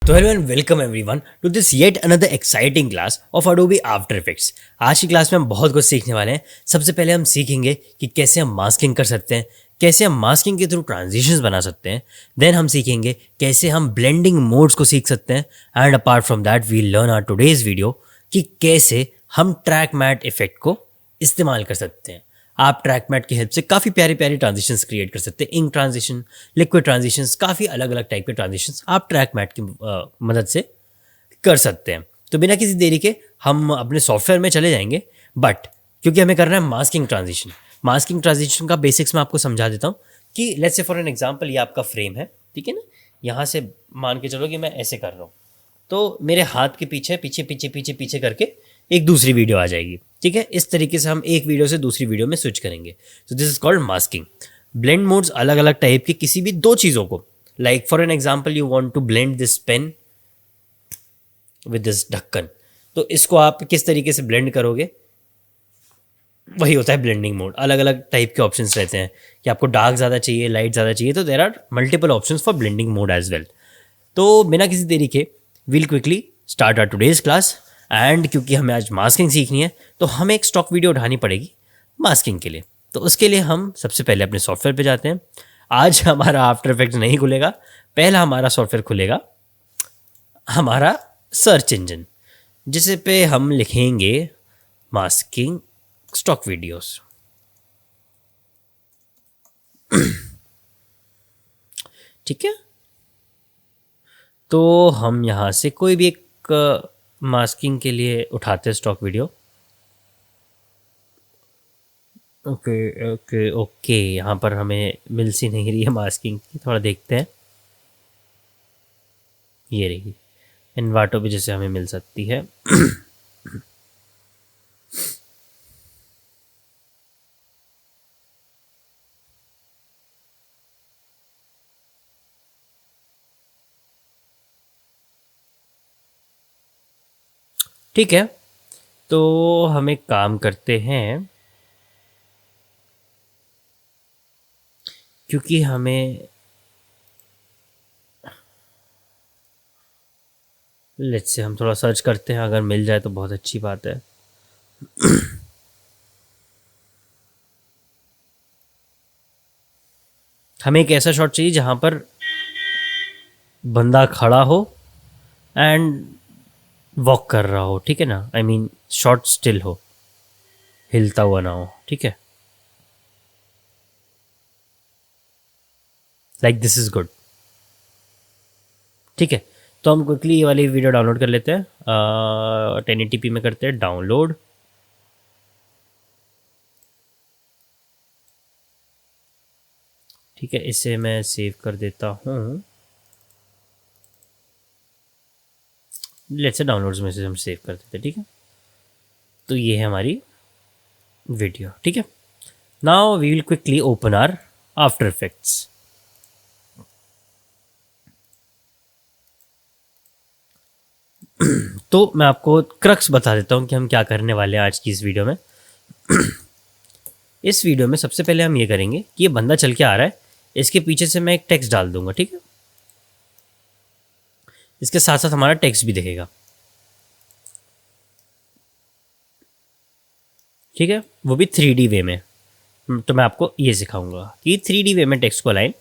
तो hello and welcome everyone to this yet another exciting class of Adobe After Effects. आज की class में हम बहुत कुछ सीखने वाले हैं। सबसे पहले हम सीखेंगे कि कैसे हम मास्किंग कर सकते हैं, कैसे हम मास्किंग के थ्रू ट्रांजिशंस बना सकते हैं। देन हम सीखेंगे कैसे हम ब्लेंडिंग मोड्स को सीख सकते हैं। And apart from that we learn our today's video कि कैसे हम ट्रैक मैट इफेक्ट को इस्तेमाल कर सकते हैं। आप ट्रैक मैट की हेल्प से काफ़ी प्यारी प्यारी ट्रांजिशंस क्रिएट कर सकते हैं। इंक ट्रांजिशन, लिक्विड ट्रांजिशंस, काफ़ी अलग अलग टाइप के ट्रांजिशंस आप ट्रैक मैट की मदद से कर सकते हैं। तो बिना किसी देरी के हम अपने सॉफ्टवेयर में चले जाएंगे। बट क्योंकि हमें करना है मास्किंग ट्रांजिशन का बेसिक्स मैं आपको समझा देता हूँ कि let's say for an example ये आपका फ्रेम है, ठीक है ना। यहाँ से मान के चलो कि मैं ऐसे कर रहा हूँ, तो मेरे हाथ के पीछे पीछे पीछे पीछे पीछे करके एक दूसरी वीडियो आ जाएगी, ठीक है। इस तरीके से हम एक वीडियो से दूसरी वीडियो में स्विच करेंगे। तो this is called masking. Blend modes अलग अलग टाइप की किसी भी दो चीज़ों को, like for an example you want to blend this pen with this ढक्कन, तो इसको आप किस तरीके से ब्लेंड करोगे, वही होता है ब्लेंडिंग मोड। अलग अलग टाइप के ऑप्शंस रहते हैं कि आपको डार्क ज़्यादा चाहिए, लाइट ज़्यादा चाहिए, तो there are multiple options for blending mode as well. तो बिना किसी देरी के will quickly start our today's class. And क्योंकि हमें आज मास्किंग सीखनी है तो हमें एक स्टॉक वीडियो उठानी पड़ेगी मास्किंग के लिए। तो उसके लिए हम सबसे पहले अपने सॉफ्टवेयर पे जाते हैं। आज हमारा आफ्टर इफेक्ट्स नहीं खुलेगा, पहला हमारा सॉफ्टवेयर खुलेगा हमारा सर्च इंजन, जिसे पे हम लिखेंगे मास्किंग स्टॉक वीडियोस। ठीक है, तो हम यहाँ से कोई भी एक मास्किंग के लिए उठाते हैं stock video. Okay okay okay, यहाँ पर हमें मिल सी नहीं रही है मास्किंग की, थोड़ा देखते हैं। ये रही इन्वाटो भी जैसे हमें मिल सकती है। ठीक है, तो हम एक काम करते हैं, क्योंकि हमें लेट्स से हम थोड़ा सर्च करते हैं, अगर मिल जाए तो बहुत अच्छी बात है। हमें एक ऐसा शॉट चाहिए जहाँ पर बंदा खड़ा हो एंड वॉक कर रहा हो, ठीक है ना। आई मीन शॉट स्टिल हो, हिलता हुआ ना हो, ठीक है। लाइक दिस इज गुड, ठीक है। तो हम क्विकली ये वाली वीडियो डाउनलोड कर लेते हैं। 1080p में करते हैं डाउनलोड। ठीक है, इसे मैं सेव कर देता हूँ। लेट्स से डाउनलोड्स में से हम सेव कर देते हैं, ठीक है। तो ये है हमारी वीडियो, ठीक है। Now we will quickly open our After Effects. तो मैं आपको क्रक्स बता देता हूँ कि हम क्या करने वाले हैं आज की इस वीडियो में। इस वीडियो में सबसे पहले हम ये करेंगे कि ये बंदा चल के आ रहा है, इसके पीछे से मैं एक टेक्स्ट डाल दूंगा, ठीक है। इसके साथ साथ हमारा टेक्स्ट भी दिखेगा, ठीक है, वो भी 3D वे में। तो मैं आपको ये सिखाऊंगा कि 3D वे में टेक्स्ट को अलाइन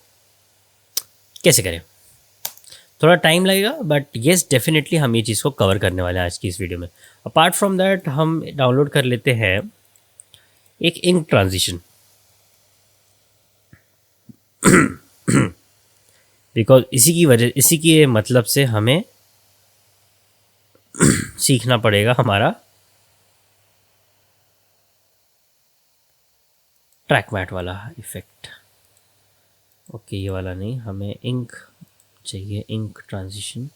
कैसे करें। थोड़ा टाइम लगेगा बट येस डेफिनेटली हम ये चीज़ को कवर करने वाले हैं आज की इस वीडियो में। अपार्ट फ्रॉम दैट हम डाउनलोड कर लेते हैं एक इंक ट्रांजिशन, बिकॉज इसी की मतलब से हमें सीखना पड़ेगा हमारा ट्रैक मैट वाला इफेक्ट। ओके, ये वाला नहीं, हमें इंक चाहिए, ink transition.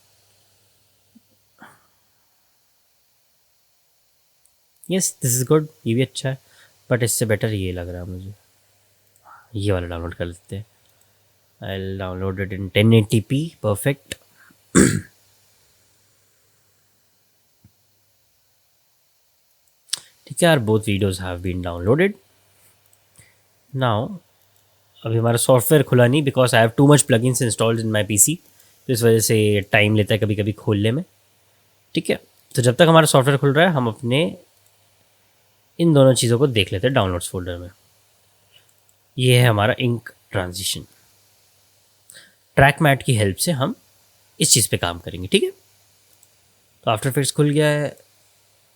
Yes this is good, ये भी अच्छा है, बट इससे बेटर ये लग रहा है मुझे। ये वाला डाउनलोड कर लेते हैं। I download it in 1080p, perfect. ठीक है, यार both videos have been downloaded. Now अभी हमारा सॉफ्टवेयर खुला नहीं because I have too much plugins installed in my PC. तो इस वजह से टाइम लेता है कभी कभी खोलने में। ठीक है, तो जब तक हमारा सॉफ्टवेयर खुल रहा है हम अपने इन दोनों चीज़ों को देख लेते हैं डाउनलोड्स फोल्डर में। ये है हमारा इंक ट्रांजिशन। ट्रैक मैट की हेल्प से हम इस चीज़ पे काम करेंगे। ठीक है, तो आफ्टर इफेक्ट्स खुल गया है।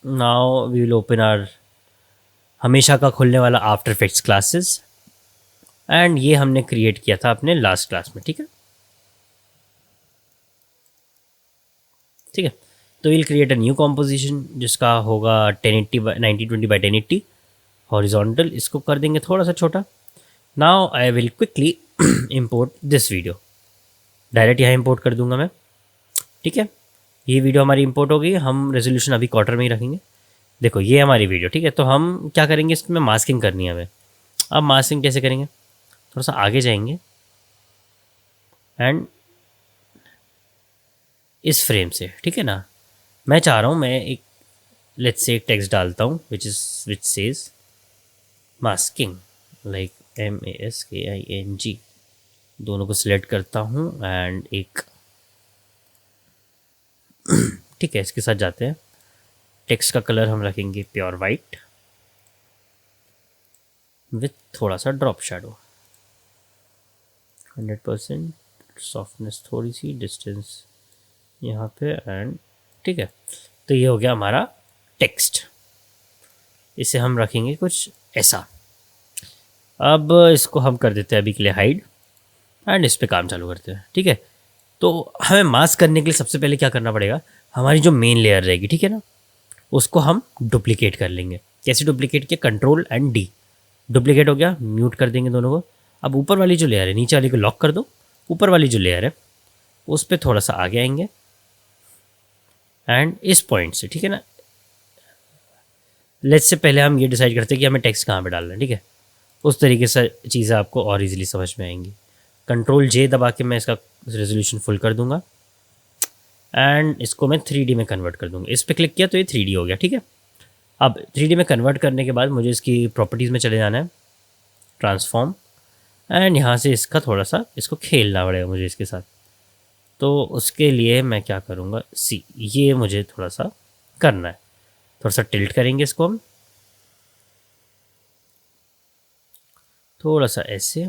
Now we will open our हमेशा का खुलने वाला आफ्टर इफेक्ट्स क्लासेस, एंड ये हमने क्रिएट किया था अपने लास्ट क्लास में। ठीक है, ठीक है, तो will create a new composition जिसका होगा 1080 बाई 1920 बाई 1080 हॉरिजॉन्टल। इसको कर देंगे थोड़ा सा छोटा। Now I will quickly import this video. Direct यहाँ इम्पोर्ट कर दूंगा मैं। ठीक है, ये वीडियो हमारी इम्पोर्ट हो गई। हम रेजोल्यूशन अभी क्वार्टर में ही रखेंगे। देखो ये हमारी वीडियो। ठीक है, तो हम क्या करेंगे, इसमें मास्किंग करनी है हमें। अब मास्किंग कैसे करेंगे, थोड़ा सा आगे जाएंगे एंड इस फ्रेम से। ठीक है ना, मैं चाह रहा हूँ मैं एक लेट्स से एक टेक्स्ट डालता हूँ which says masking, like MASKING। दोनों को सिलेक्ट करता हूँ एंड एक ठीक है, इसके साथ जाते हैं। टेक्स्ट का कलर हम रखेंगे प्योर वाइट विथ थोड़ा सा ड्रॉप शेडो, 100%, सॉफ्टनेस थोड़ी सी, डिस्टेंस यहाँ पे एंड ठीक है। तो ये हो गया हमारा टेक्स्ट। इसे हम रखेंगे कुछ ऐसा। अब इसको हम कर देते हैं अभी के लिए हाइड एंड इस पे काम चालू करते हैं। ठीक है, तो हमें मास्क करने के लिए सबसे पहले क्या करना पड़ेगा, हमारी जो मेन लेयर रहेगी, ठीक है ना, उसको हम डुप्लीकेट कर लेंगे। कैसे डुप्लीकेट किया, Ctrl+D, डुप्लीकेट हो गया, म्यूट कर देंगे दोनों को। अब ऊपर वाली जो लेयर है, नीचे वाली को लॉक कर दो। ऊपर वाली जो लेयर है उस पर थोड़ा सा आगे आएंगे एंड इस पॉइंट से, ठीक है ना, लेट्स से पहले हम ये डिसाइड करते हैं कि हमें टेक्स्ट कहाँ पे डालना है। ठीक है, उस तरीके से चीज़ें आपको और इजीली समझ में आएंगी। Ctrl+J दबा के मैं इसका रेजोल्यूशन फुल कर दूंगा एंड इसको मैं 3D में कन्वर्ट कर दूंगा। इस पर क्लिक किया तो ये 3D हो गया। ठीक है, अब 3D में कन्वर्ट करने के बाद मुझे इसकी प्रॉपर्टीज़ में चले जाना है, ट्रांसफॉर्म, एंड यहाँ से इसका थोड़ा सा इसको खेलना पड़ेगा मुझे इसके साथ। तो उसके लिए मैं क्या करूँगा, ये मुझे थोड़ा सा करना है, थोड़ा सा टिल्ट करेंगे इसको हम, थोड़ा सा ऐसे,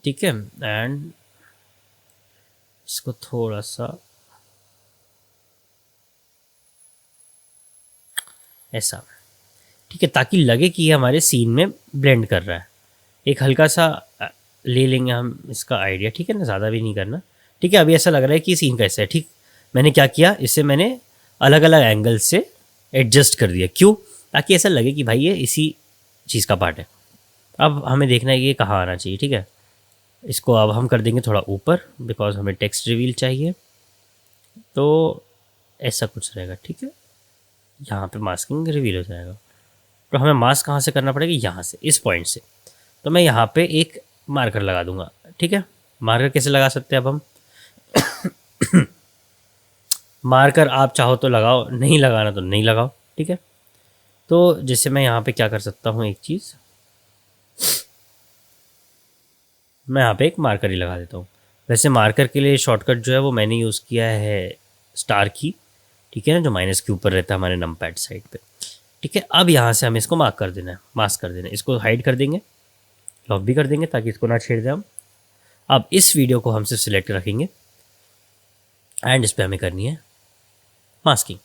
ठीक है, एंड इसको थोड़ा सा ऐसा, ठीक है, ताकि लगे कि ये हमारे सीन में ब्लेंड कर रहा है। एक हल्का सा ले लेंगे हम इसका आइडिया। ठीक है ना, ज़्यादा भी नहीं करना। ठीक है, अभी ऐसा लग रहा है कि सीन कैसा है। ठीक, मैंने क्या किया, इसे मैंने अलग अलग एंगल से एडजस्ट कर दिया। क्यों, ताकि ऐसा लगे कि भाई ये इसी चीज़ का पार्ट है। अब हमें देखना है कि ये कहाँ आना चाहिए। ठीक है, इसको अब हम कर देंगे थोड़ा ऊपर, बिकॉज हमें टेक्स्ट रिवील चाहिए। तो ऐसा कुछ रहेगा। ठीक है, यहाँ पे मास्किंग रिवील हो जाएगा। तो हमें मास्क कहाँ से करना पड़ेगा, यहाँ से, इस पॉइंट से। तो मैं यहाँ पे एक मार्कर लगा दूंगा। ठीक है, मार्कर कैसे लगा सकते हैं अब हम मार्कर आप चाहो तो लगाओ, नहीं लगाना तो नहीं लगाओ। ठीक है, तो जैसे मैं यहाँ पे क्या कर सकता हूँ, एक चीज़ मैं यहाँ पे एक मार्कर ही लगा देता हूँ। वैसे मार्कर के लिए शॉर्टकट जो है वो मैंने यूज़ किया है स्टार की। ठीक है ना, जो माइनस के ऊपर रहता है हमारे नमपैड साइड पे। ठीक है, अब यहाँ से हमें इसको मास्क कर देना है। इसको हाइड कर देंगे, लॉक भी कर देंगे ताकि इसको ना छेड़ दें हम। अब इस वीडियो को हम सिर्फ सिलेक्ट रखेंगे एंड इस पर हमें करनी है मास्किंग।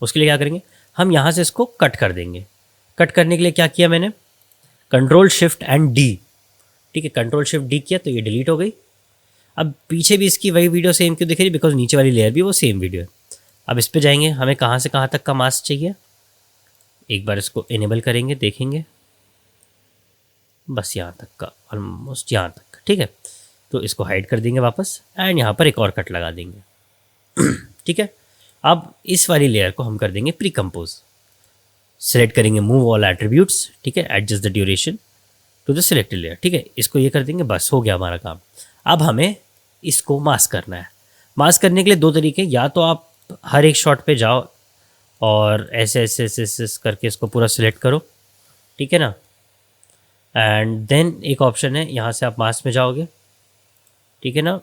उसके लिए क्या करेंगे, हम यहाँ से इसको कट कर देंगे। कट करने के लिए क्या किया मैंने, Ctrl+Shift+D। ठीक है, Ctrl+Shift+D किया तो ये डिलीट हो गई। अब पीछे भी इसकी वही वीडियो सेम क्यों दिख रही, बिकॉज नीचे वाली लेयर भी वो सेम वीडियो है। अब इस पे जाएंगे, हमें कहाँ से कहाँ तक का मास्क चाहिए, एक बार इसको इनेबल करेंगे, देखेंगे बस यहाँ तक का, ऑलमोस्ट यहाँ तक। ठीक है, तो इसको हाइड कर देंगे वापस एंड यहाँ पर एक और कट लगा देंगे। ठीक है, अब इस वाली लेयर को हम कर देंगे प्री कंपोज। सेलेक्ट करेंगे मूव ऑल एट्रीब्यूट्स। ठीक है, adjust the duration to the selected layer. ठीक है, इसको ये कर देंगे, बस हो गया हमारा काम। अब हमें इसको मास्क करना है। मास्क करने के लिए दो तरीके, या तो आप हर एक शॉट पे जाओ और ऐसे ऐसे ऐसे ऐसे करके इसको पूरा सिलेक्ट करो, ठीक है ना। एंड देन एक ऑप्शन है, यहाँ से आप मास्क में जाओगे, ठीक है ना।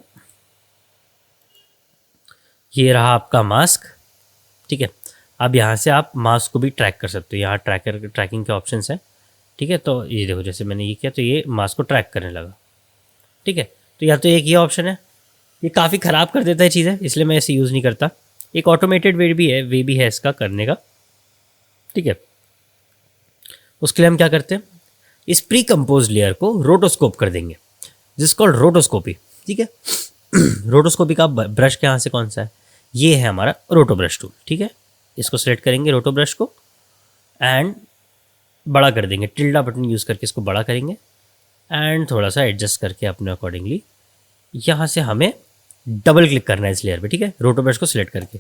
ये रहा आपका मास्क, ठीक है। अब यहाँ से आप मास्क को भी ट्रैक कर सकते हो, यहाँ ट्रैकिंग के ऑप्शंस हैं, ठीक है। तो ये देखो जैसे मैंने ये किया तो ये मास्क को ट्रैक करने लगा, ठीक है। तो या तो एक ये ऑप्शन है, ये काफ़ी ख़राब कर देता है चीज़ें, इसलिए मैं इसे यूज़ नहीं करता। एक ऑटोमेटेड वे भी है इसका करने का, ठीक है। उसके लिए हम क्या करते हैं, इस प्री कंपोज लेयर को रोटोस्कोप कर देंगे, जिस कॉल्ड रोटोस्कोपी, ठीक है। रोटोस्कोपी का ब्रश यहाँ से कौन सा है, ये है हमारा रोटो ब्रश टूल, ठीक है। इसको सेलेक्ट करेंगे रोटो ब्रश को एंड बड़ा कर देंगे, टिल्डा बटन यूज़ करके इसको बड़ा करेंगे एंड थोड़ा सा एडजस्ट करके अपने अकॉर्डिंगली यहाँ से हमें डबल क्लिक करना है इस लेयर पे, ठीक है। रोटो ब्रश को सिलेक्ट करके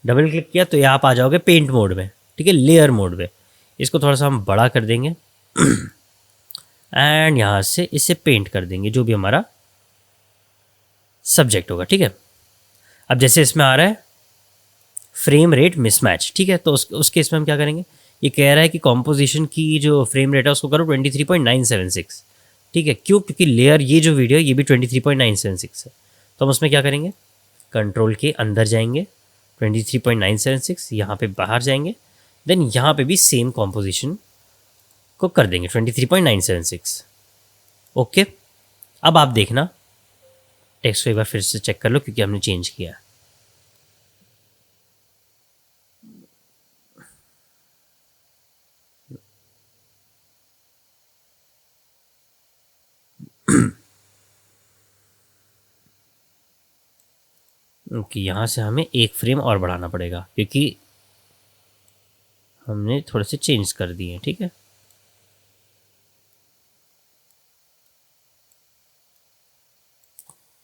डबल क्लिक किया तो यहाँ आप आ जाओगे पेंट मोड में, ठीक है, लेयर मोड में। इसको थोड़ा सा हम बड़ा कर देंगे एंड यहाँ से इसे पेंट कर देंगे जो भी हमारा सब्जेक्ट होगा, ठीक है। अब जैसे इसमें आ रहा है फ्रेम रेट मिसमैच, ठीक है। तो उस केस में हम क्या करेंगे, ये कह रहा है कि कॉम्पोजिशन की जो फ्रेम रेट है उसको करो 23.976, ठीक है। क्यों, क्योंकि लेयर ये जो वीडियो है ये भी 23.976 है। तो हम उसमें क्या करेंगे, कंट्रोल के अंदर जाएंगे, 23.976 यहाँ पे बाहर जाएंगे, देन यहाँ पे भी सेम कॉम्पोजिशन को कर देंगे 23.976, ओके। अब आप देखना टेक्स्ट को एक बार फिर से चेक कर लो क्योंकि हमने चेंज किया है। ओके, यहाँ से हमें एक फ्रेम और बढ़ाना पड़ेगा क्योंकि हमने थोड़े से चेंज कर दिए, ठीक है।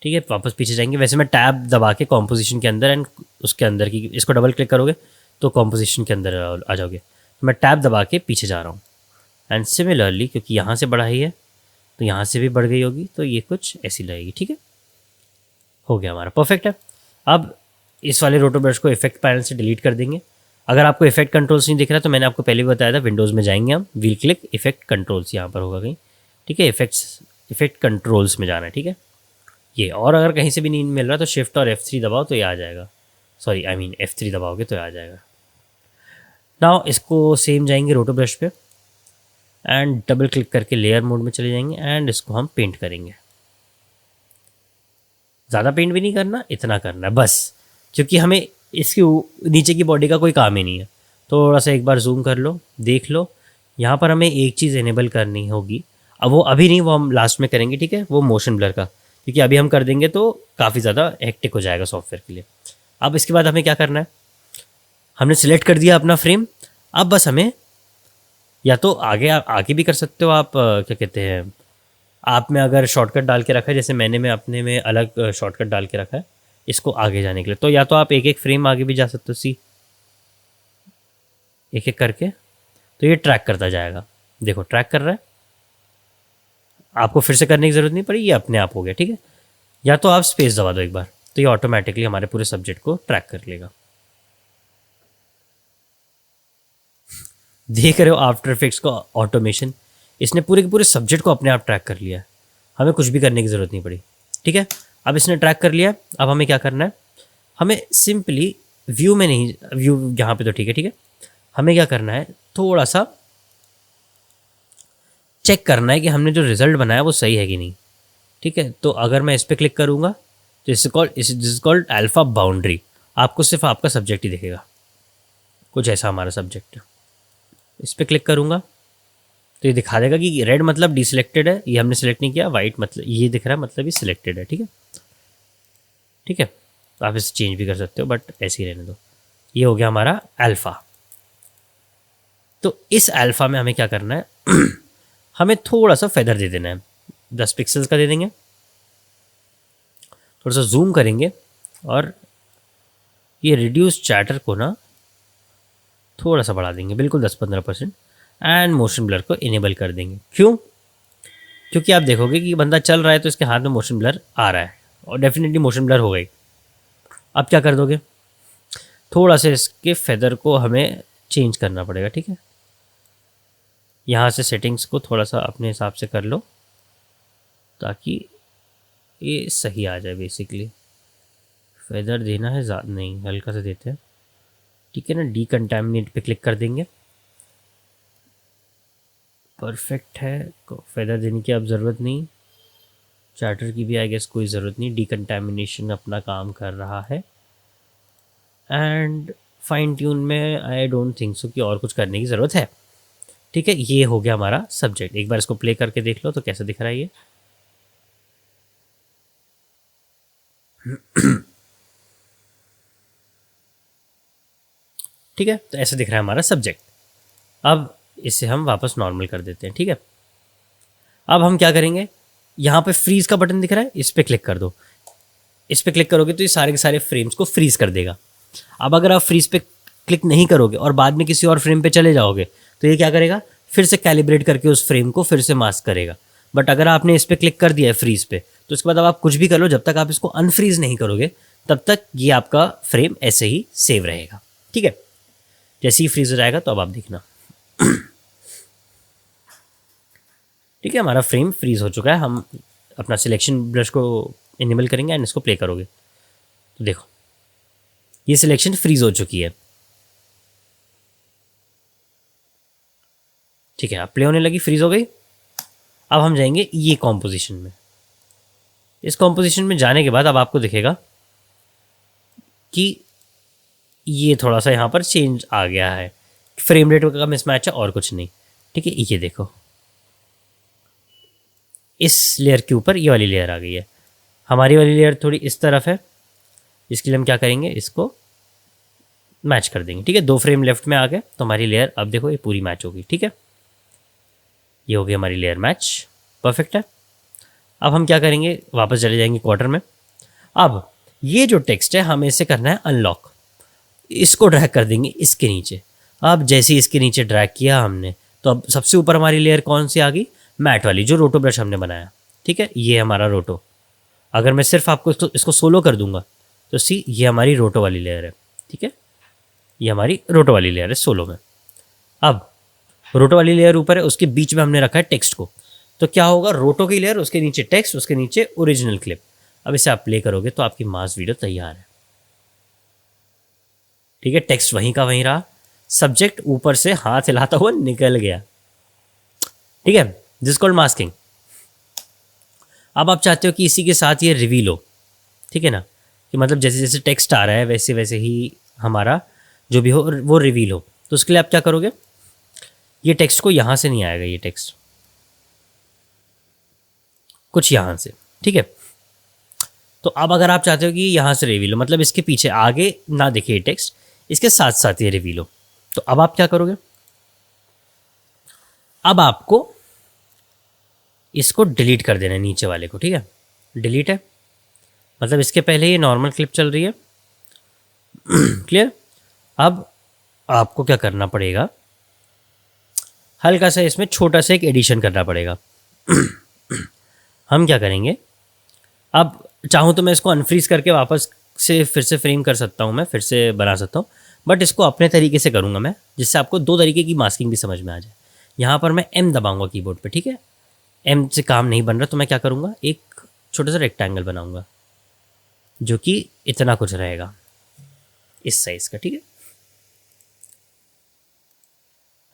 ठीक है, वापस पीछे जाएंगे। वैसे मैं टैब दबा के कॉम्पोजिशन के अंदर एंड उसके अंदर की इसको डबल क्लिक करोगे तो कॉम्पोजिशन के अंदर आ जाओगे। तो मैं टैब दबा के पीछे जा रहा हूँ एंड सिमिलरली क्योंकि यहाँ से बढ़ाई है तो यहाँ से भी बढ़ गई होगी, तो ये कुछ ऐसी लगेगी, ठीक है। हो गया हमारा, परफेक्ट है। अब इस वाले रोटो ब्रश को इफेक्ट पैनल से डिलीट कर देंगे। अगर आपको इफेक्ट कंट्रोल्स नहीं दिख रहा तो मैंने आपको पहले भी बताया था, विंडोज़ में जाएंगे हम, व्हील क्लिक इफेक्ट कंट्रोल्स यहाँ पर होगा कहीं, ठीक है। इफेक्ट कंट्रोल्स में जाना है, ठीक है ये। और अगर कहीं से भी नहीं मिल रहा तो शिफ्ट और F3 दबाओ तो ये आ जाएगा, सॉरी आई मीन F3 दबाओगे तो ये आ जाएगा। नाउ इसको सेम जाएंगे रोटो ब्रश पे एंड डबल क्लिक करके लेयर मोड में चले जाएंगे एंड इसको हम पेंट करेंगे। ज़्यादा पेंट भी नहीं करना, इतना करना है बस, क्योंकि हमें इसकी नीचे की बॉडी का कोई काम ही नहीं है। थोड़ा सा एक बार जूम कर लो, देख लो, यहाँ पर हमें एक चीज़ इनेबल करनी होगी। अब वो अभी नहीं, वो हम लास्ट में करेंगे, ठीक है, वो मोशन ब्लर का, क्योंकि अभी हम कर देंगे तो काफ़ी ज़्यादा हेक्टिक हो जाएगा सॉफ्टवेयर के लिए। अब इसके बाद हमें क्या करना है, हमने सिलेक्ट कर दिया अपना फ्रेम। अब बस हमें या तो आगे भी कर सकते हो आप, क्या कहते हैं, आप में अगर शॉर्टकट डाल के रखा है, जैसे मैं अपने में अलग शॉर्टकट डाल के रखा है इसको आगे जाने के लिए, तो या तो आप एक एक फ्रेम आगे भी जा सकते हो, एक एक करके, तो ये ट्रैक करता जाएगा। देखो ट्रैक कर रहा है, आपको फिर से करने की ज़रूरत नहीं पड़ी, ये अपने आप हो गया, ठीक है। या तो आप स्पेस दबा दो एक बार, तो ये ऑटोमेटिकली हमारे पूरे सब्जेक्ट को ट्रैक कर लेगा। देख रहे हो आफ्टर इफेक्ट्स का ऑटोमेशन, इसने पूरे के पूरे सब्जेक्ट को अपने आप ट्रैक कर लिया, हमें कुछ भी करने की ज़रूरत नहीं पड़ी, ठीक है। अब इसने ट्रैक कर लिया, अब हमें क्या करना है, हमें सिंपली व्यू में नहीं, व्यू यहाँ पे तो ठीक है, हमें क्या करना है, थोड़ा सा चेक करना है कि हमने जो रिज़ल्ट बनाया वो सही है कि नहीं, ठीक है। तो अगर मैं इस पर क्लिक करूँगा तो इस कॉल्ड अल्फ़ा बाउंड्री, आपको सिर्फ आपका सब्जेक्ट ही दिखेगा, कुछ ऐसा हमारा सब्जेक्ट है। इस पर क्लिक करूँगा तो ये दिखा देगा कि रेड मतलब डिसलेक्टेड है, ये हमने सेलेक्ट नहीं किया, वाइट मतलब ये दिख रहा है मतलब ये सिलेक्टेड है, ठीक है। तो आप इसे चेंज भी कर सकते हो बट ऐसे ही रहने दो। ये हो गया हमारा अल्फ़ा। तो इस अल्फ़ा में हमें क्या करना है हमें थोड़ा सा फेदर दे देना है, 10 पिक्सल्स का दे देंगे, थोड़ा सा जूम करेंगे और ये रिड्यूस चैटर को ना थोड़ा सा बढ़ा देंगे, बिल्कुल 10-15%, एंड मोशन ब्लर को इनेबल कर देंगे। क्यों, क्योंकि आप देखोगे कि बंदा चल रहा है तो इसके हाथ में मोशन ब्लर आ रहा है और डेफिनेटली मोशन ब्लर हो गई। अब क्या कर दोगे, थोड़ा सा इसके फेदर को हमें चेंज करना पड़ेगा, ठीक है। यहाँ से सेटिंग्स को थोड़ा सा अपने हिसाब से कर लो ताकि ये सही आ जाए। बेसिकली फेदर देना है ज़्यादा नहीं, हल्का सा देते हैं, ठीक है ना। डीकंटामिनेट पे क्लिक कर देंगे, परफेक्ट है। फेदर देने की अब ज़रूरत नहीं, चार्टर की भी आई गेस कोई ज़रूरत नहीं। डीकंटामिनेशन अपना काम कर रहा है। एंड फाइन ट्यून में आई डोंट थिंक सो कि और कुछ करने की ज़रूरत है, ठीक है। ये हो गया हमारा सब्जेक्ट। एक बार इसको प्ले करके देख लो तो कैसा दिख रहा है ये। ठीक है, तो ऐसा दिख रहा है हमारा सब्जेक्ट। अब इसे हम वापस नॉर्मल कर देते हैं, ठीक है। अब हम क्या करेंगे, यहाँ पे फ्रीज का बटन दिख रहा है, इस पर क्लिक कर दो। इस पर क्लिक करोगे तो ये सारे के सारे फ्रेम्स को फ्रीज कर देगा। अब अगर आप फ्रीज पे क्लिक नहीं करोगे और बाद में किसी और फ्रेम पे चले जाओगे तो ये क्या करेगा, फिर से कैलिब्रेट करके उस फ्रेम को फिर से मास्क करेगा। बट अगर आपने इस पर क्लिक कर दिया है फ्रीज पे, तो उसके बाद अब आप कुछ भी कर लो, जब तक आप इसको अनफ्रीज नहीं करोगे तब तक ये आपका फ्रेम ऐसे ही सेव रहेगा, ठीक है। जैसे ही फ्रीज हो जाएगा तो अब आप देखना, ठीक है, हमारा फ्रेम फ्रीज हो चुका है। हम अपना सिलेक्शन ब्रश को इनेबल करेंगे एंड इसको प्ले करोगे तो देखो ये सिलेक्शन फ्रीज हो चुकी है, ठीक है। अब प्ले होने लगी, फ्रीज हो गई। अब हम जाएंगे ये कॉम्पोजिशन में। इस कॉम्पोजिशन में जाने के बाद अब आपको दिखेगा कि ये थोड़ा सा यहाँ पर चेंज आ गया है, फ्रेम रेट का मिसमैच है और कुछ नहीं, ठीक है। ये देखो इस लेयर के ऊपर ये वाली लेयर आ गई है। हमारी वाली लेयर थोड़ी इस तरफ है, इसके लिए हम क्या करेंगे, इसको मैच कर देंगे, ठीक है। 2 फ्रेम लेफ्ट में आ गए तो हमारी लेयर अब देखो ये पूरी मैच होगी, ठीक है। ये हो गई हमारी लेयर मैच, परफेक्ट है। अब हम क्या करेंगे, वापस चले जाएंगे क्वार्टर में। अब ये जो टेक्स्ट है हमें इसे करना है अनलॉक। इसको ड्रैग कर देंगे इसके नीचे। अब जैसे ही इसके नीचे ड्रैग किया हमने तो अब सबसे ऊपर हमारी लेयर कौन सी आ गई, मैट वाली, जो रोटो ब्रश हमने बनाया, ठीक है। ये हमारा रोटो। अगर मैं सिर्फ आपको इसको सोलो कर दूंगा तो सी ये हमारी रोटो वाली लेयर है, ठीक है। ये हमारी रोटो वाली लेयर है सोलो में। अब रोटो वाली लेयर ऊपर है, उसके बीच में हमने रखा है टेक्स्ट को। तो क्या होगा, रोटो की लेयर, उसके नीचे टेक्स्ट, उसके नीचे ओरिजिनल क्लिप। अब इसे आप प्ले करोगे तो आपकी मास वीडियो तैयार है, ठीक है। टेक्स्ट वहीं का वहीं रहा, सब्जेक्ट ऊपर से हाथ हिलाता हुआ निकल गया, ठीक है। This called masking. अब आप चाहते हो कि इसी के साथ ये रिवील हो, ठीक है ना, कि मतलब जैसे जैसे टेक्स्ट आ रहा है वैसे वैसे ही हमारा जो भी हो वो रिवील हो। तो उसके लिए आप क्या करोगे, ये टेक्स्ट को यहाँ से नहीं आएगा, ये टेक्स्ट कुछ यहाँ से, ठीक है। तो अब अगर आप चाहते हो कि यहाँ से रिवील हो, मतलब इसके पीछे आगे ना दिखे ये टेक्स्ट, इसके साथ साथ ये रिवील हो, तो अब आप क्या करोगे, अब आपको इसको डिलीट कर देना है, नीचे वाले को, ठीक है। डिलीट है मतलब इसके पहले ये नॉर्मल क्लिप चल रही है, क्लियर। अब आपको क्या करना पड़ेगा, हल्का सा इसमें छोटा सा एक एडिशन करना पड़ेगा। हम क्या करेंगे, अब चाहूँ तो मैं इसको अनफ्रीज करके वापस से फिर से फ्रेम कर सकता हूँ, मैं फिर से बना सकता हूँ, बट इसको अपने तरीके से करूँगा मैं, जिससे आपको 2 तरीके की मास्किंग भी समझ में आ जाए। यहाँ पर मैं M दबाऊंगा कीबोर्ड पे, ठीक है। M से काम नहीं बन रहा तो मैं क्या करूँगा, एक छोटा सा रेक्टेंगल बनाऊँगा जो कि इतना कुछ रहेगा, इस साइज़ का, ठीक है।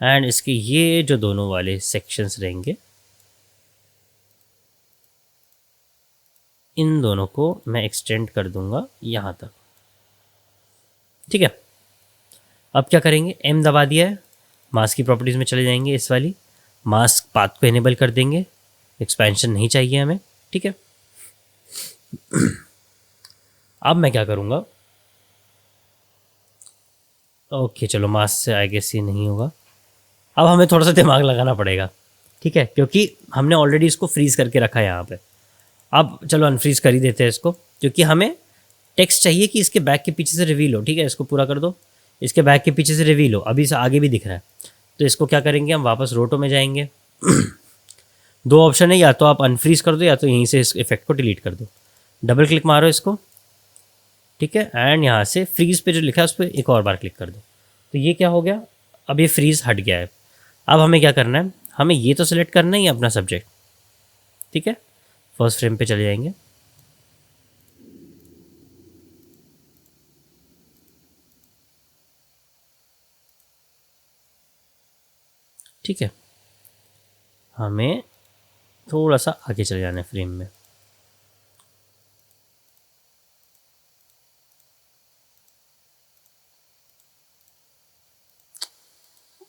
एंड इसके ये जो दोनों वाले सेक्शंस रहेंगे, इन दोनों को मैं एक्सटेंड कर दूंगा यहाँ तक, ठीक है। अब क्या करेंगे, M दबा दिया है, मास्क की प्रॉपर्टीज़ में चले जाएंगे, इस वाली मास्क पाथ को इनेबल कर देंगे, एक्सपेंशन नहीं चाहिए हमें, ठीक है। अब मैं क्या करूँगा, ओके चलो मास्क से आई गेस ये नहीं होगा। अब हमें थोड़ा सा दिमाग लगाना पड़ेगा, ठीक है, क्योंकि हमने ऑलरेडी इसको फ्रीज करके रखा है यहाँ पे। अब चलो अनफ्रीज कर ही देते हैं इसको, क्योंकि हमें टेक्स्ट चाहिए कि इसके बैक के पीछे से रिवील हो, ठीक है। इसको पूरा कर दो, इसके बैक के पीछे से रिवील हो, अभी से आगे भी दिख रहा है। तो इसको क्या करेंगे, हम वापस रोटो में जाएंगे। 2 ऑप्शन है, या तो आप अनफ्रीज कर दो या तो यहीं से इस इफेक्ट को डिलीट कर दो। डबल क्लिक मारो इसको, ठीक है, एंड यहाँ से फ्रीज पे जो लिखा है उस पर एक और बार क्लिक कर दो। तो ये क्या हो गया, अब ये फ्रीज हट गया है। अब हमें क्या करना है, हमें ये तो सिलेक्ट करना ही है अपना सब्जेक्ट। ठीक है, फर्स्ट फ्रेम पे चले जाएंगे। ठीक है, हमें थोड़ा सा आगे चले जाना है फ्रेम में।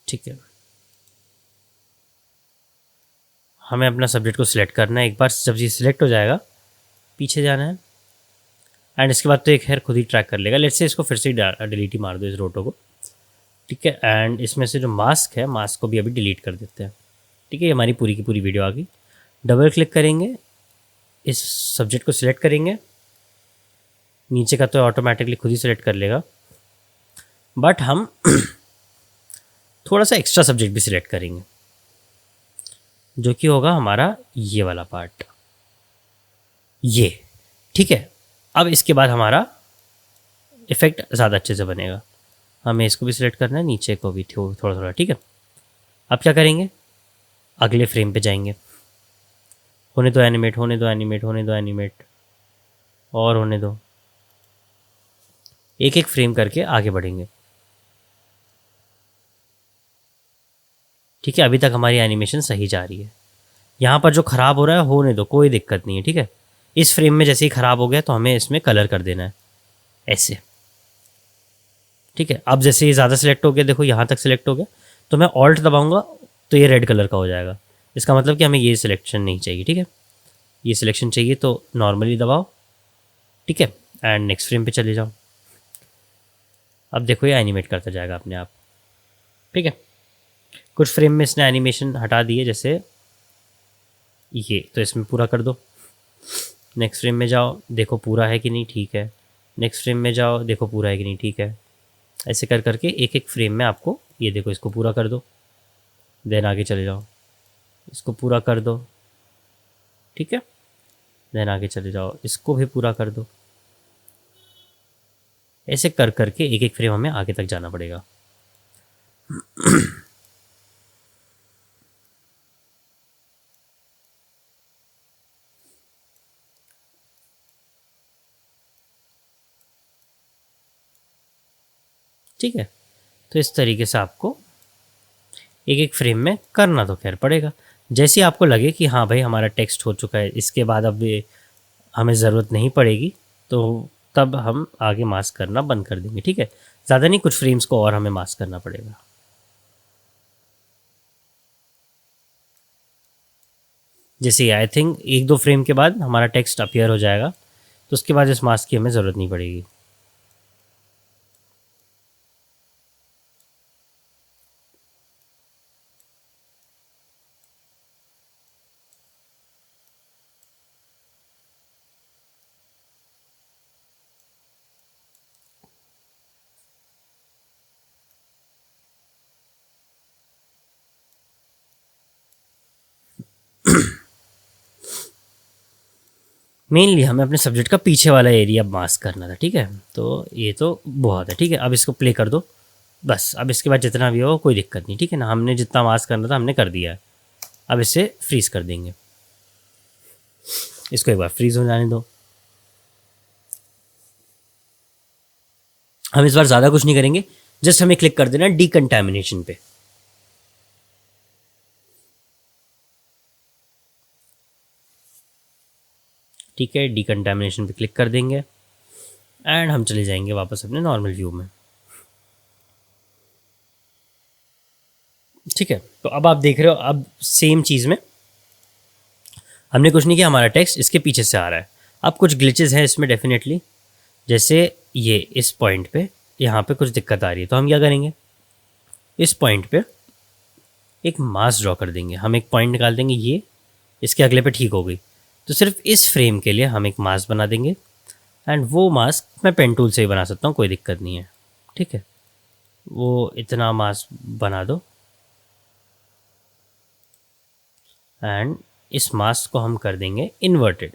ठीक है, हमें अपना सब्जेक्ट को सिलेक्ट करना है। एक बार जब ये सिलेक्ट हो जाएगा पीछे जाना है, एंड इसके बाद तो एक खैर खुद ही ट्रैक कर लेगा। लेट्स से इसको फिर से डिलीट ही मार दो इस रोटो को। ठीक है, एंड इसमें से जो मास्क है, मास्क को भी अभी डिलीट कर देते हैं। ठीक है, ये हमारी पूरी की पूरी वीडियो आ गई। डबल क्लिक करेंगे, इस सब्जेक्ट को सिलेक्ट करेंगे, नीचे का तो ऑटोमेटिकली खुद ही सिलेक्ट कर लेगा, बट हम थोड़ा सा एक्स्ट्रा सब्जेक्ट भी सिलेक्ट करेंगे, जो कि होगा हमारा ये वाला पार्ट, ये। ठीक है, अब इसके बाद हमारा इफेक्ट ज़्यादा अच्छे से बनेगा। हमें इसको भी सिलेक्ट करना है, नीचे को भी थोड़ा थोड़ा। ठीक है, अब क्या करेंगे, अगले फ्रेम पे जाएंगे। होने दो एनिमेट, होने दो एनिमेट, होने दो एनिमेट, और होने दो। एक एक फ्रेम करके आगे बढ़ेंगे। ठीक है, अभी तक हमारी एनिमेशन सही जा रही है। यहाँ पर जो ख़राब हो रहा है होने दो, कोई दिक्कत नहीं है। ठीक है, इस फ्रेम में जैसे ही ख़राब हो गया तो हमें इसमें कलर कर देना है ऐसे। ठीक है, अब जैसे ये ज़्यादा सिलेक्ट हो गया, देखो यहाँ तक सिलेक्ट हो गया, तो मैं ऑल्ट दबाऊंगा तो ये रेड कलर का हो जाएगा। इसका मतलब कि हमें ये सिलेक्शन नहीं चाहिए। ठीक है, ये सिलेक्शन चाहिए तो नॉर्मली दबाओ। ठीक है, एंड नेक्स्ट फ्रेम पे चले जाओ। अब देखो ये एनिमेट करता जाएगा अपने आप। ठीक है, कुछ फ्रेम में इसने एनिमेशन हटा दिए, जैसे ये, तो इसमें पूरा कर दो। नेक्स्ट फ्रेम में जाओ, देखो पूरा है कि नहीं, ठीक है। नेक्स्ट फ्रेम में जाओ, देखो पूरा है कि नहीं, ठीक है। ऐसे कर करके एक एक फ्रेम में आपको, ये देखो इसको पूरा कर दो, देन आगे चले जाओ, इसको पूरा कर दो। ठीक है, देन आगे चले जाओ, इसको भी पूरा कर दो। ऐसे कर करके एक एक फ्रेम हमें आगे तक जाना पड़ेगा। ठीक है, तो इस तरीके से आपको एक एक फ्रेम में करना तो खैर पड़ेगा। जैसे ही आपको लगे कि हाँ भाई हमारा टेक्स्ट हो चुका है, इसके बाद अब ये हमें ज़रूरत नहीं पड़ेगी, तो तब हम आगे मास्क करना बंद कर देंगे। ठीक है, ज़्यादा नहीं, कुछ फ्रेम्स को और हमें मास्क करना पड़ेगा। जैसे आई थिंक एक दो फ्रेम के बाद हमारा टेक्स्ट अपीयर हो जाएगा, तो उसके बाद इस मास्क की हमें ज़रूरत नहीं पड़ेगी। मेनली हमें अपने सब्जेक्ट का पीछे वाला एरिया मास्क करना था। ठीक है, तो ये तो बहुत है। ठीक है, अब इसको प्ले कर दो बस। अब इसके बाद जितना भी हो कोई दिक्कत नहीं। ठीक है ना, हमने जितना मास्क करना था हमने कर दिया है। अब इसे फ्रीज़ कर देंगे, इसको एक बार फ्रीज़ हो जाने दो। हम इस बार ज़्यादा कुछ नहीं करेंगे, जस्ट हमें क्लिक कर देना डीकंटामिनेशन पे। ठीक है, डीकंटामिनेशन पे क्लिक कर देंगे एंड हम चले जाएंगे वापस अपने नॉर्मल व्यू में। ठीक है, तो अब आप देख रहे हो, अब सेम चीज़ में हमने कुछ नहीं किया, हमारा टेक्स्ट इसके पीछे से आ रहा है। अब कुछ ग्लिचेस हैं इसमें डेफिनेटली, जैसे ये इस पॉइंट पे यहाँ पे कुछ दिक्कत आ रही है, तो हम क्या करेंगे, इस पॉइंट पे एक मास ड्रॉ कर देंगे। हम एक पॉइंट निकाल देंगे, ये इसके अगले पे ठीक हो गई, तो सिर्फ इस फ्रेम के लिए हम एक मास्क बना देंगे। एंड वो मास्क मैं पेन टूल से ही बना सकता हूँ, कोई दिक्कत नहीं है। ठीक है, वो इतना मास्क बना दो एंड इस मास्क को हम कर देंगे इन्वर्टेड।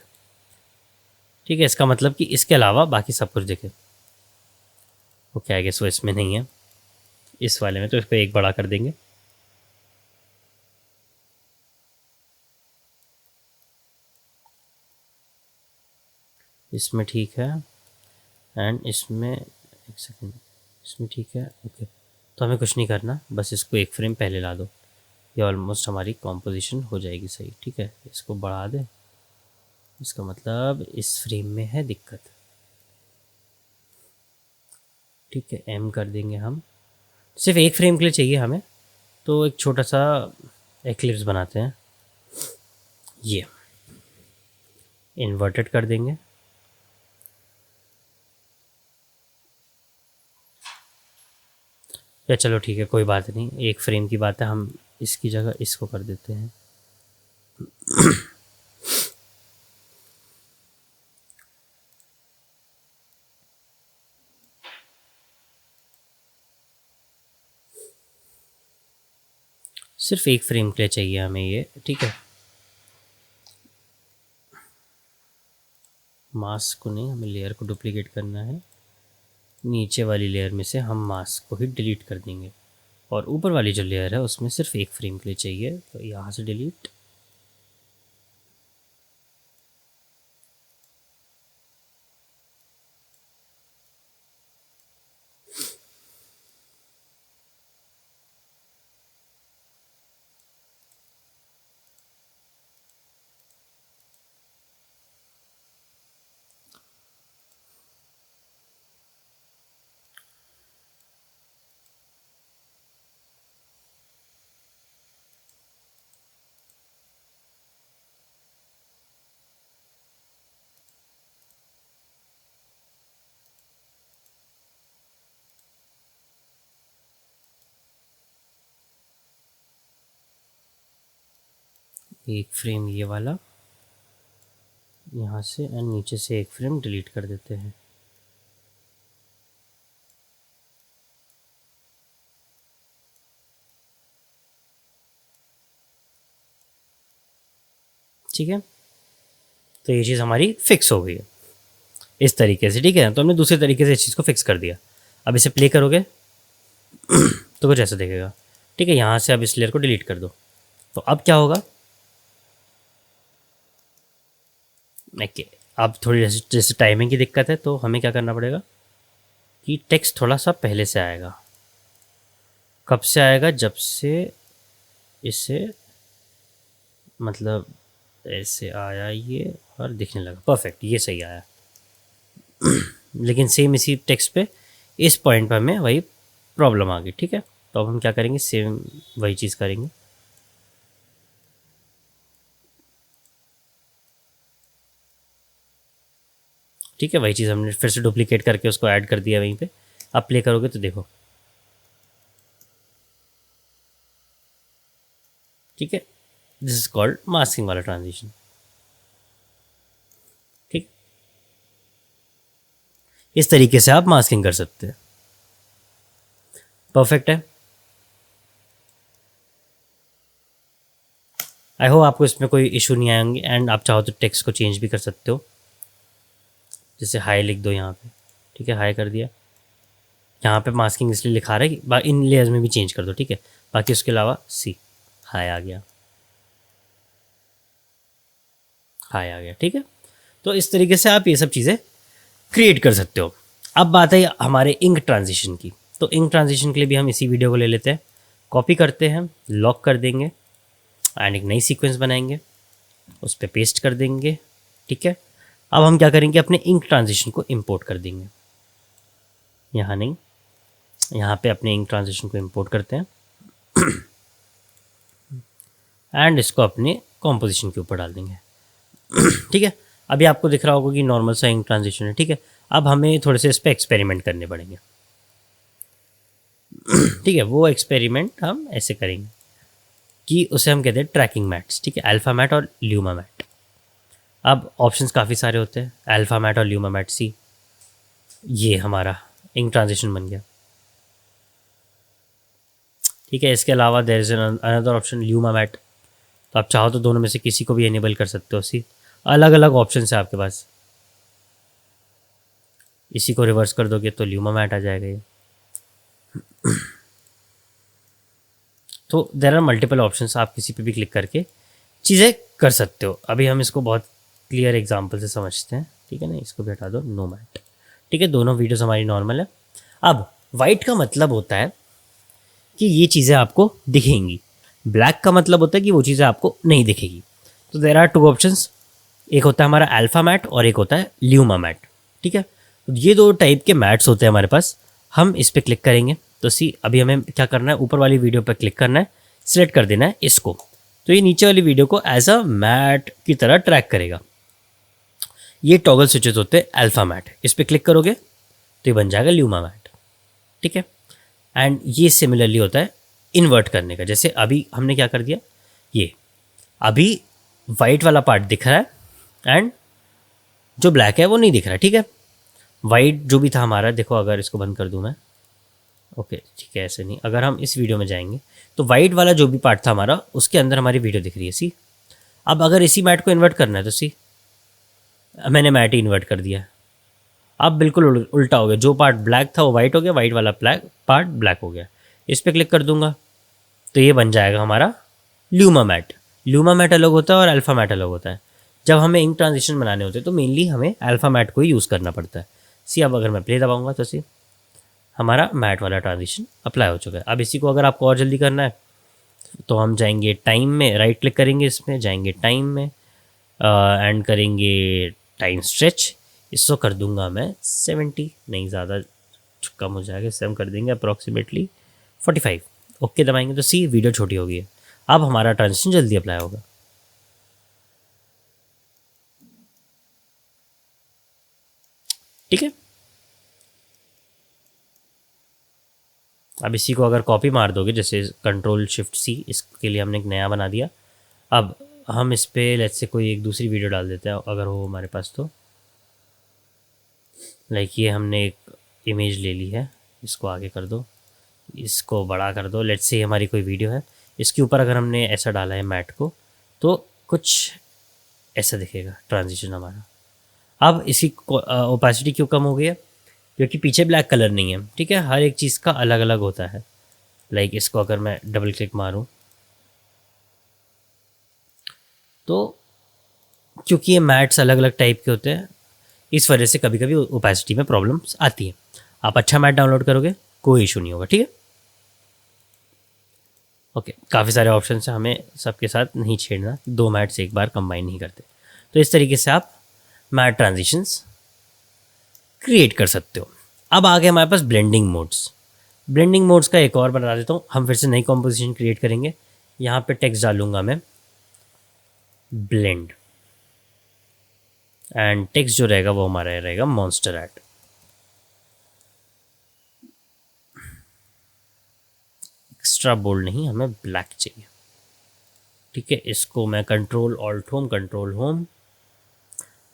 ठीक है, इसका मतलब कि इसके अलावा बाकी सब कुछ दिखे। ओके, आई गेस वो इसमें नहीं है, इस वाले में, तो इसको एक बड़ा कर देंगे। इसमें ठीक है, एंड इसमें एक सेकेंड, इसमें ठीक है। ओके, तो हमें कुछ नहीं करना, बस इसको एक फ्रेम पहले ला दो, ये ऑलमोस्ट हमारी कॉम्पोजिशन हो जाएगी सही। ठीक है, इसको बढ़ा दें, इसका मतलब इस फ्रेम में है दिक्कत। ठीक है, एम कर देंगे हम, सिर्फ एक फ्रेम के लिए चाहिए हमें, तो एक छोटा सा एक्लिप्स बनाते हैं, ये इन्वर्टेड कर देंगे। या चलो ठीक है, कोई बात नहीं, एक फ्रेम की बात है, हम इसकी जगह इसको कर देते हैं। सिर्फ एक फ्रेम के लिए चाहिए हमें ये। ठीक है, मास्क को नहीं, हमें लेयर को डुप्लीकेट करना है, नीचे वाली लेयर में से हम मास्क को ही डिलीट कर देंगे, और ऊपर वाली जो लेयर है उसमें सिर्फ एक फ्रेम के लिए चाहिए, तो यहाँ से डिलीट। एक फ्रेम ये वाला यहाँ से, एंड नीचे से एक फ्रेम डिलीट कर देते हैं। ठीक है, तो ये चीज़ हमारी फिक्स हो गई है इस तरीके से। ठीक है, तो हमने दूसरे तरीके से इस चीज़ को फिक्स कर दिया। अब इसे प्ले करोगे तो कुछ ऐसा देखेगा। ठीक है, यहाँ से अब इस लेयर को डिलीट कर दो, तो अब क्या होगा, ओके, अब थोड़ी जैसे टाइमिंग की दिक्कत है, तो हमें क्या करना पड़ेगा कि टेक्स्ट थोड़ा सा पहले से आएगा। कब से आएगा, जब से इसे मतलब ऐसे आया ये और दिखने लगा, परफेक्ट, ये सही आया। लेकिन सेम इसी टेक्स्ट पे इस पॉइंट पर हमें वही प्रॉब्लम आ गई। ठीक है, तो अब हम क्या करेंगे, सेम वही चीज़ करेंगे। ठीक है, वही चीज़ हमने फिर से डुप्लीकेट करके उसको ऐड कर दिया वहीं पे। अब प्ले करोगे तो देखो, ठीक है, दिस इज कॉल्ड मास्किंग वाला ट्रांजिशन। ठीक, इस तरीके से आप मास्किंग कर सकते हैं। परफेक्ट है। आई होप आपको इसमें कोई इशू नहीं आएंगे, एंड आप चाहो तो टेक्स्ट को चेंज भी कर सकते हो, जैसे हाई लिख दो यहाँ पे। ठीक है, हाई कर दिया, यहाँ पे मास्किंग इसलिए लिखा रहा है कि इन लेयर्स में भी चेंज कर दो। ठीक है, बाकी उसके अलावा सी हाई आ गया, हाई आ गया। ठीक है, तो इस तरीके से आप ये सब चीज़ें क्रिएट कर सकते हो। अब बात है हमारे इंक ट्रांजिशन की, तो इंक ट्रांजिशन के लिए भी हम इसी वीडियो को ले लेते हैं, कॉपी करते हैं, लॉक कर देंगे, एंड एक नई सीक्वेंस बनाएंगे, उस पर पेस्ट कर देंगे। ठीक है, अब हम क्या करेंगे, अपने इंक ट्रांजिशन को इंपोर्ट कर देंगे। यहाँ नहीं, यहाँ पे अपने इंक ट्रांजिशन को इंपोर्ट करते हैं एंड इसको अपने कॉम्पोजिशन के ऊपर डाल देंगे। ठीक है, अभी आपको दिख रहा होगा कि नॉर्मल सा इंक ट्रांजिशन है। ठीक है, अब हमें थोड़े से इस पर एक्सपेरिमेंट करने पड़ेंगे। ठीक है, वो एक्सपेरिमेंट हम ऐसे करेंगे कि उसे हम कहते हैं ट्रैकिंग मैट्स। ठीक है, अल्फ़ा मैट और ल्यूमा मैट। अब ऑप्शंस काफ़ी सारे होते हैं, अल्फ़ा मैट और ल्यूमा मैट सी, ये हमारा इंक ट्रांजिशन बन गया। ठीक है, इसके अलावा there is another option Luma matte, तो आप चाहो तो दोनों में से किसी को भी एनेबल कर सकते हो। सी अलग अलग ऑप्शन है आपके पास। इसी को रिवर्स कर दोगे तो ल्यूमा मैट आ जाएगा ये। तो देर आर मल्टीपल ऑप्शंस, आप किसी पे भी क्लिक करके चीज़ें कर सकते हो। अभी हम इसको बहुत क्लियर एग्जांपल से समझते हैं, ठीक है ना। इसको भी हटा दो, नो मैट, ठीक है। दोनों वीडियोस हमारी नॉर्मल है। अब वाइट का मतलब होता है कि ये चीज़ें आपको दिखेंगी, ब्लैक का मतलब होता है कि वो चीज़ें आपको नहीं दिखेगी। तो देर आर टू ऑप्शंस, एक होता है हमारा अल्फा मैट और एक होता है ल्यूमा मैट, ठीक है। तो ये दो टाइप के मैट्स होते हैं हमारे पास। हम इस पर क्लिक करेंगे तो सी अभी हमें क्या करना है, ऊपर वाली वीडियो पर क्लिक करना है, सिलेक्ट कर देना है इसको, तो ये नीचे वाली वीडियो को एज अ मैट की तरह ट्रैक करेगा। ये टॉगल स्विचेस होते हैं अल्फा मैट, इस पर क्लिक करोगे तो ये बन जाएगा ल्यूमा मैट, ठीक है। एंड ये सिमिलरली होता है इन्वर्ट करने का। जैसे अभी हमने क्या कर दिया, ये अभी वाइट वाला पार्ट दिख रहा है एंड जो ब्लैक है वो नहीं दिख रहा है, ठीक है। वाइट जो भी था हमारा, देखो अगर इसको बंद कर दूं मैं, ओके ठीक है, ऐसे नहीं। अगर हम इस वीडियो में जाएंगे तो वाइट वाला जो भी पार्ट था हमारा, उसके अंदर हमारी वीडियो दिख रही है, सी। अब अगर इसी मैट को इन्वर्ट करना है तो सी मैंने मैट ही इन्वर्ट कर दिया। अब बिल्कुल उल्टा हो गया, जो पार्ट ब्लैक था वो वाइट हो गया, वाइट वाला पार्ट ब्लैक हो गया। इस पर क्लिक कर दूंगा तो ये बन जाएगा हमारा ल्यूमा मैट। ल्यूमा मैट अलग होता है और अल्फा मैट अलग होता है। जब हमें इंक ट्रांजिशन बनाने होते हैं तो मेनली हमें अल्फा मैट को ही यूज़ करना पड़ता है। सी अब अगर मैं प्ले दबाऊंगा तो सी हमारा मैट वाला ट्रांजिशन अप्लाई हो चुका है। अब इसी को अगर आपको और जल्दी करना है तो हम जाएंगे टाइम में, राइट क्लिक करेंगे, इसमें जाएंगे टाइम में एंड करेंगे टाइम स्ट्रेच। इसको कर दूंगा मैं 70, नहीं ज़्यादा कम हो जाएगा, इससे हम कर देंगे अप्रॉक्सीमेटली 45। ओके दबाएंगे तो सी वीडियो छोटी हो गई है। अब हमारा ट्रांजिशन जल्दी अप्लाई होगा, ठीक है। अब इसी को अगर कॉपी मार दोगे, जैसे कंट्रोल शिफ्ट सी, इसके लिए हमने एक नया बना दिया। अब हम इस पर लेट्स से कोई एक दूसरी वीडियो डाल देते हैं अगर हो हमारे पास तो। लाइक ये हमने एक इमेज ले ली है, इसको आगे कर दो, इसको बड़ा कर दो। लेट्स से हमारी कोई वीडियो है, इसके ऊपर अगर हमने ऐसा डाला है मैट को तो कुछ ऐसा दिखेगा ट्रांजिशन हमारा। अब इसी ओपेसिटी क्यों कम हो गई है, क्योंकि पीछे ब्लैक कलर नहीं है, ठीक है। हर एक चीज़ का अलग अलग होता है। लाइक इसको अगर मैं डबल क्लिक मारूं तो क्योंकि ये मैट्स अलग अलग टाइप के होते हैं, इस वजह से कभी कभी ओपेसिटी में प्रॉब्लम्स आती है। आप अच्छा मैट डाउनलोड करोगे कोई इशू नहीं होगा, ठीक है। ओके, काफ़ी सारे ऑप्शन हैं, हमें सबके साथ नहीं छेड़ना, दो मैट्स एक बार कंबाइन नहीं करते। तो इस तरीके से आप मैट ट्रांजिशंस क्रिएट कर सकते हो। अब आ गए हमारे पास ब्लेंडिंग मोड्स। ब्लेंडिंग मोड्स का एक और बता देता हूँ, हम फिर से नई कॉम्पोजिशन क्रिएट करेंगे। यहाँ पे टेक्स्ट डालूंगा मैं ब्लेंड, एंड टेक्स्ट जो रहेगा वो हमारा रहेगा मॉन्स्टर एट। एक्स्ट्रा बोल्ड नहीं, हमें ब्लैक चाहिए, ठीक है। इसको मैं कंट्रोल ऑल्ट होम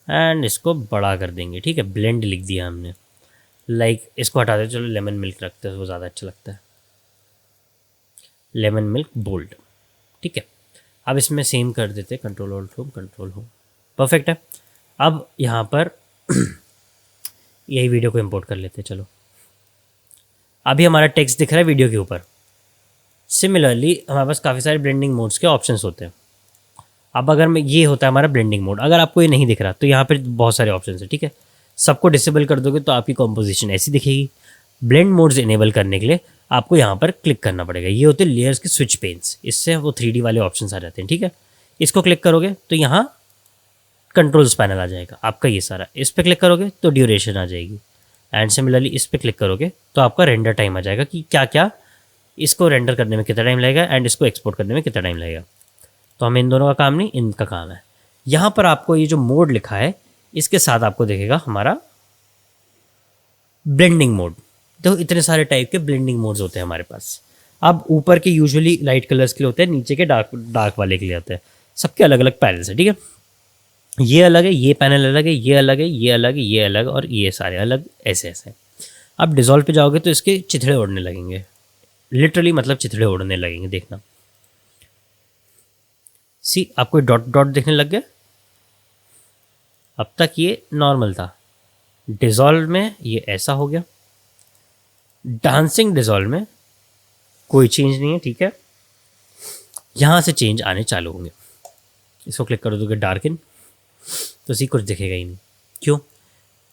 एंड इसको बड़ा कर देंगे, ठीक है। ब्लेंड लिख दिया हमने। लाइक इसको हटा दे, चलो लेमन मिल्क रखते हैं, वो ज़्यादा अच्छा लगता है, लेमन मिल्क बोल्ड, ठीक है। अब इसमें सेम कर देते, कंट्रोल होम, परफेक्ट है। अब यहाँ पर यही वीडियो को इंपोर्ट कर लेते हैं, चलो। अभी हमारा टेक्स्ट दिख रहा है वीडियो के ऊपर। सिमिलरली हमारे पास काफ़ी सारे ब्लेंडिंग मोड्स के ऑप्शंस होते हैं। अब अगर मैं, ये होता है हमारा ब्लेंडिंग मोड, अगर आपको ये नहीं दिख रहा तो यहाँ पर बहुत सारे ऑप्शन है, ठीक है। सबको डिसेबल कर दोगे तो आपकी कॉम्पोजिशन ऐसी दिखेगी। ब्लेंड मोड्स इनेबल करने के लिए आपको यहाँ पर क्लिक करना पड़ेगा। ये होते हैं लेयर्स के स्विच पेन्स, इससे वो 3D वाले ऑप्शन आ जाते हैं, ठीक है। इसको क्लिक करोगे तो यहाँ कंट्रोल्स पैनल आ जाएगा आपका ये सारा। इस पर क्लिक करोगे तो ड्यूरेशन आ जाएगी, एंड सिमिलरली इस पर क्लिक करोगे तो आपका रेंडर टाइम आ जाएगा कि क्या क्या इसको रेंडर करने में कितना टाइम लगेगा एंड इसको एक्सपोर्ट करने में कितना टाइम लगेगा। तो हमें इन दोनों का काम नहीं, इनका काम है। यहाँ पर आपको ये जो मोड लिखा है इसके साथ आपको दिखेगा हमारा ब्लेंडिंग मोड। तो इतने सारे टाइप के ब्लेंडिंग मोड्स होते हैं हमारे पास। अब ऊपर के यूजुअली लाइट कलर्स के लिए होते हैं, नीचे के डार्क वाले के लिए होते हैं। सबके अलग अलग पैनल्स है, ठीक है। ये अलग है, ये पैनल अलग है, ये अलग है, ये अलग है, ये अलग, और ये सारे अलग, ऐसे ऐसे। अब डिज़ोल्व पे जाओगे तो इसके चिथड़े उड़ने लगेंगे, लिटरली मतलब चिथड़े उड़ने लगेंगे, देखना। सी आपको डॉट डॉट दिखने लग गया। अब तक ये नॉर्मल था, डिज़ोल्व में ये ऐसा हो गया, डांसिंग डिज़ोल्व में कोई चेंज नहीं है, ठीक है। यहाँ से चेंज आने चालू होंगे। इसको क्लिक कर दोगे डार्कन, तो इसी कुछ दिखेगा ही नहीं। क्यों?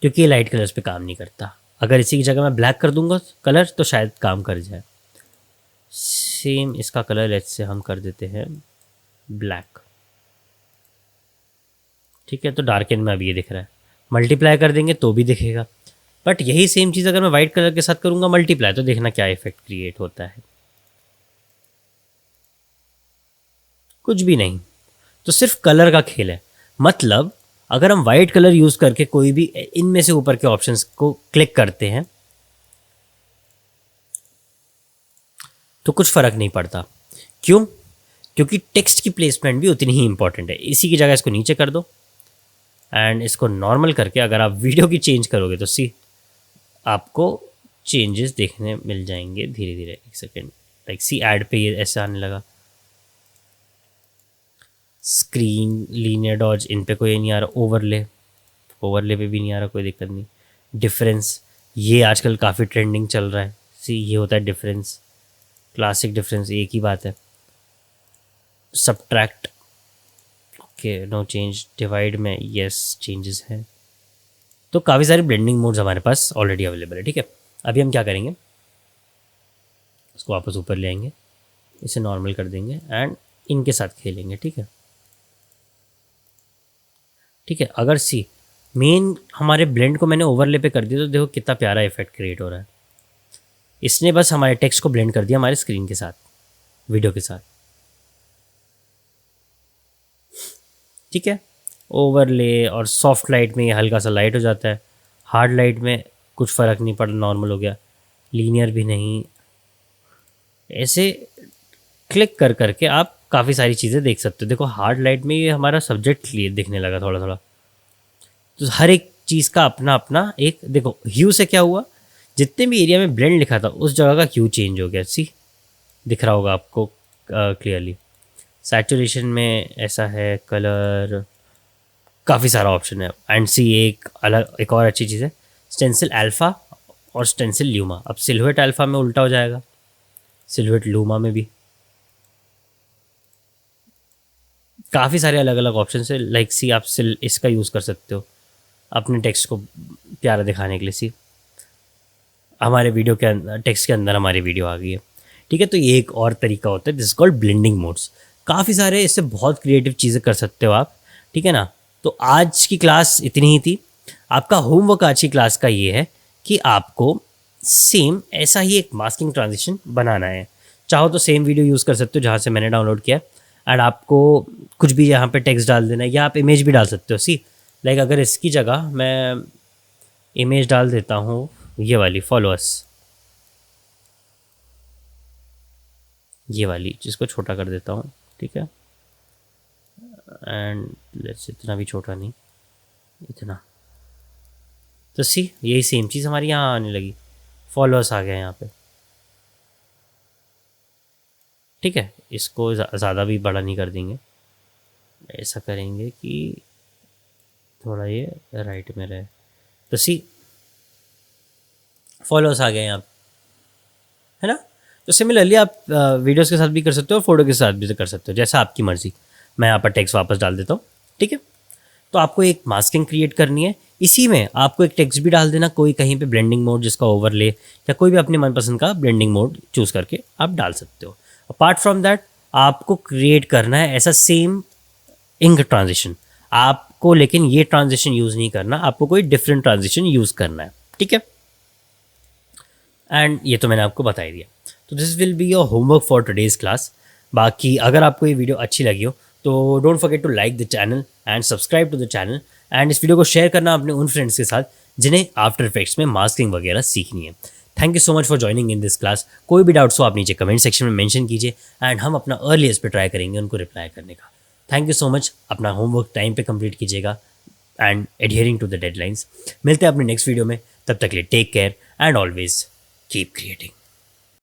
क्योंकि ये लाइट कलर्स पे काम नहीं करता। अगर इसी की जगह मैं ब्लैक कर दूंगा कलर तो शायद काम कर जाए। सेम इसका कलर लेट्स से हम कर देते हैं ब्लैक, ठीक है। तो डार्कन में अभी ये दिख रहा है, मल्टीप्लाई कर देंगे तो भी दिखेगा। बट यही सेम चीज़ अगर मैं वाइट कलर के साथ करूँगा मल्टीप्लाई, तो देखना क्या इफेक्ट क्रिएट होता है, कुछ भी नहीं। तो सिर्फ कलर का खेल है। मतलब अगर हम वाइट कलर यूज़ करके कोई भी इनमें से ऊपर के ऑप्शंस को क्लिक करते हैं तो कुछ फ़र्क नहीं पड़ता। क्यों? क्योंकि टेक्स्ट की प्लेसमेंट भी उतनी ही इंपॉर्टेंट है। इसी की जगह इसको नीचे कर दो एंड इसको नॉर्मल करके अगर आप वीडियो की चेंज करोगे तो सी आपको चेंजेस देखने मिल जाएंगे धीरे धीरे। एक सेकेंड, लाइक सी ऐड पे ये ऐसे आने लगा। स्क्रीन, लीनियर डॉज, इन पे कोई नहीं आ रहा। ओवरले पे भी नहीं आ रहा, कोई दिक्कत नहीं। डिफरेंस, ये आजकल काफ़ी ट्रेंडिंग चल रहा है। सी ये होता है डिफरेंस, क्लासिक डिफरेंस, एक ही बात है। Subtract, okay, no change. Divide में यस चेंजेस हैं। तो काफ़ी सारे ब्लेंडिंग मोड्स हमारे पास ऑलरेडी अवेलेबल है, ठीक है। अभी हम क्या करेंगे, इसको वापस ऊपर ले आएंगे, इसे नॉर्मल कर देंगे एंड इनके साथ खेलेंगे, ठीक है। ठीक है, अगर सी मेन हमारे ब्लेंड को मैंने ओवरले पे कर दिया तो देखो कितना प्यारा इफेक्ट क्रिएट हो रहा है। इसने बस हमारे टेक्स्ट को ब्लेंड कर दिया हमारे स्क्रीन के साथ, वीडियो के साथ, ठीक है। ओवरले और सॉफ्ट लाइट में ये हल्का सा लाइट हो जाता है, हार्ड लाइट में कुछ फ़र्क नहीं पड़ा, नॉर्मल हो गया। लीनियर भी नहीं। ऐसे क्लिक कर करके आप काफ़ी सारी चीज़ें देख सकते हो। देखो हार्ड लाइट में ये हमारा सब्जेक्ट क्लियर दिखने लगा थोड़ा थोड़ा। तो हर एक चीज़ का अपना अपना एक, देखो ह्यू से क्या हुआ, जितने भी एरिया में ब्लेंड लिखा था उस जगह का ह्यू चेंज हो गया। सी दिख रहा होगा आपको क्लियरली। सैचुरेशन में ऐसा है, कलर, काफ़ी सारा ऑप्शन है। एंड सी एक और अच्छी चीज़ है, स्टेंसिल अल्फ़ा और स्टेंसिल ल्यूमा। अब सिल्हुएट अल्फ़ा में उल्टा हो जाएगा, सिल्हुएट लूमा में भी काफ़ी सारे अलग अलग ऑप्शन है। लाइक सी आप इसका यूज़ कर सकते हो अपने टेक्स्ट को प्यारा दिखाने के लिए। सी हमारे वीडियो के अंदर, टेक्स्ट के अंदर हमारी वीडियो आ गई है, ठीक है। तो ये एक और तरीका होता है, दिस कॉल्ड ब्लेंडिंग मोड्स। काफ़ी सारे इससे बहुत क्रिएटिव चीज़ें कर सकते हो आप, ठीक है ना। तो आज की क्लास इतनी ही थी। आपका होमवर्क आज की क्लास का ये है कि आपको सेम ऐसा ही एक मास्किंग ट्रांजिशन बनाना है। चाहो तो सेम वीडियो यूज़ कर सकते हो जहाँ से मैंने डाउनलोड किया, एंड आपको कुछ भी यहाँ पे टेक्स्ट डाल देना है, या आप इमेज भी डाल सकते हो। सी लाइक अगर इसकी जगह मैं इमेज डाल देता हूँ ये वाली, फॉलोअर्स, ये वाली, जिसको छोटा कर देता हूँ, ठीक है। एंड लेट्स, इतना भी छोटा नहीं, इतना। तो सी यही सेम चीज़ हमारी यहाँ आने लगी, फॉलोअर्स आ गया यहाँ पे, ठीक है। इसको ज़्यादा भी बड़ा नहीं कर देंगे, ऐसा करेंगे कि थोड़ा ये राइट में रहे। तो सी फॉलोअर्स आ गए यहाँ, है ना। तो सिमिलरली आप वीडियोस के साथ भी कर सकते हो और फोटो के साथ भी कर सकते हो, जैसा आपकी मर्ज़ी। मैं यहाँ पर टेक्स्ट वापस डाल देता हूँ, ठीक है। तो आपको एक मास्किंग क्रिएट करनी है, इसी में आपको एक टेक्स्ट भी डाल देना, कोई कहीं पे ब्लेंडिंग मोड जिसका ओवरले, या कोई भी अपने मनपसंद का ब्लेंडिंग मोड चूज़ करके आप डाल सकते हो। अपार्ट फ्रॉम दैट आपको क्रिएट करना है ऐसा सेम इंक ट्रांजिशन आपको, लेकिन ये ट्रांजिशन यूज़ नहीं करना, आपको कोई डिफरेंट ट्रांजिशन यूज़ करना है, ठीक है। एंड ये तो मैंने आपको बता ही दिया। तो this will be your homework for today's class. बाकी अगर आपको ये वीडियो अच्छी लगी हो तो don't forget to like the channel and subscribe to the channel, and इस वीडियो को शेयर करना अपने उन फ्रेंड्स के साथ जिन्हें आफ्टर इफेक्ट्स में मास्किंग वगैरह सीखनी है। Thank you so much for joining in this class. कोई भी डाउट्स हो आप नीचे कमेंट सेक्शन में मेंशन कीजिए, एंड हम अपना अर्लीस्ट पे ट्राई करेंगे उनको रिप्लाई करने का। Thank you so much. अपना होमवर्क टाइम पे कंप्लीट कीजिएगा एंड एडहियरिंग टू द डेडलाइंस। मिलते हैं अपने नेक्स्ट वीडियो में, तब तक के लिए take care and always keep creating.